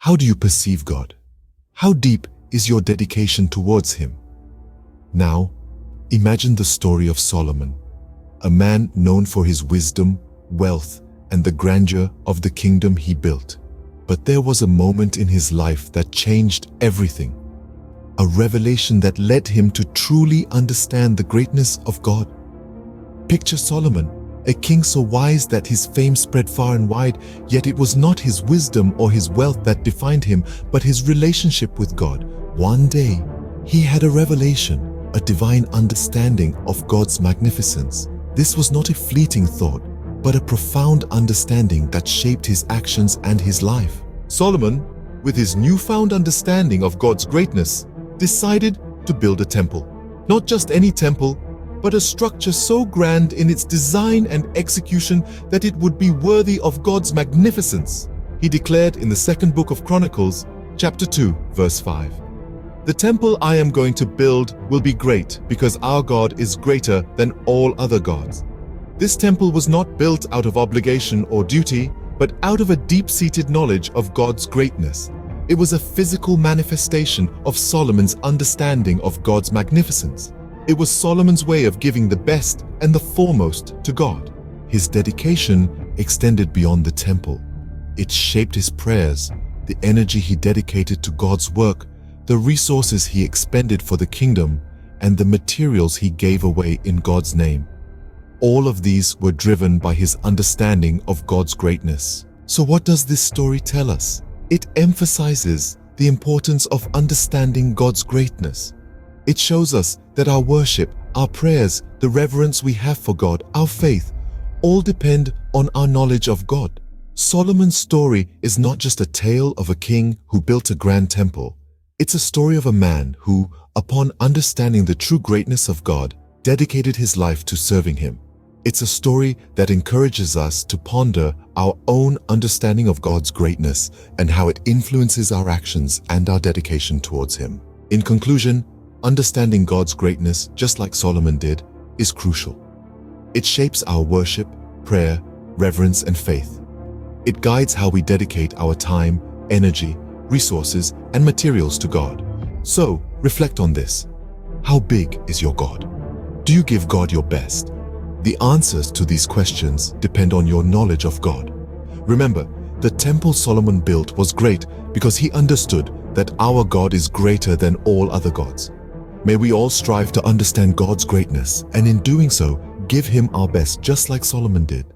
How do you perceive God? How deep is your dedication towards Him? Now, imagine the story of Solomon, a man known for his wisdom, wealth, and the grandeur of the kingdom he built. But there was a moment in his life that changed everything. A revelation that led him to truly understand the greatness of God. Picture Solomon, a king so wise that his fame spread far and wide, yet it was not his wisdom or his wealth that defined him, but his relationship with God. One day, he had a revelation, a divine understanding of God's magnificence. This was not a fleeting thought, but a profound understanding that shaped his actions and his life. Solomon, with his newfound understanding of God's greatness, decided to build a temple. Not just any temple, but a structure so grand in its design and execution that it would be worthy of God's magnificence. He declared in the second book of Chronicles, chapter 2, verse 5, "The temple I am going to build will be great because our God is greater than all other gods." This temple was not built out of obligation or duty, but out of a deep-seated knowledge of God's greatness. It was a physical manifestation of Solomon's understanding of God's magnificence. It was Solomon's way of giving the best and the foremost to God. His dedication extended beyond the temple. It shaped his prayers, the energy he dedicated to God's work, the resources he expended for the kingdom, and the materials he gave away in God's name. All of these were driven by his understanding of God's greatness. So what does this story tell us? It emphasizes the importance of understanding God's greatness. It shows us that our worship, our prayers, the reverence we have for God, our faith, all depend on our knowledge of God. Solomon's story is not just a tale of a king who built a grand temple. It's a story of a man who, upon understanding the true greatness of God, dedicated his life to serving Him. It's a story that encourages us to ponder our own understanding of God's greatness and how it influences our actions and our dedication towards Him. In conclusion, understanding God's greatness, just like Solomon did, is crucial. It shapes our worship, prayer, reverence, and faith. It guides how we dedicate our time, energy, resources, and materials to God. So, reflect on this. How big is your God? Do you give God your best? The answers to these questions depend on your knowledge of God. Remember, the temple Solomon built was great because he understood that our God is greater than all other gods. May we all strive to understand God's greatness and in doing so, give Him our best just like Solomon did.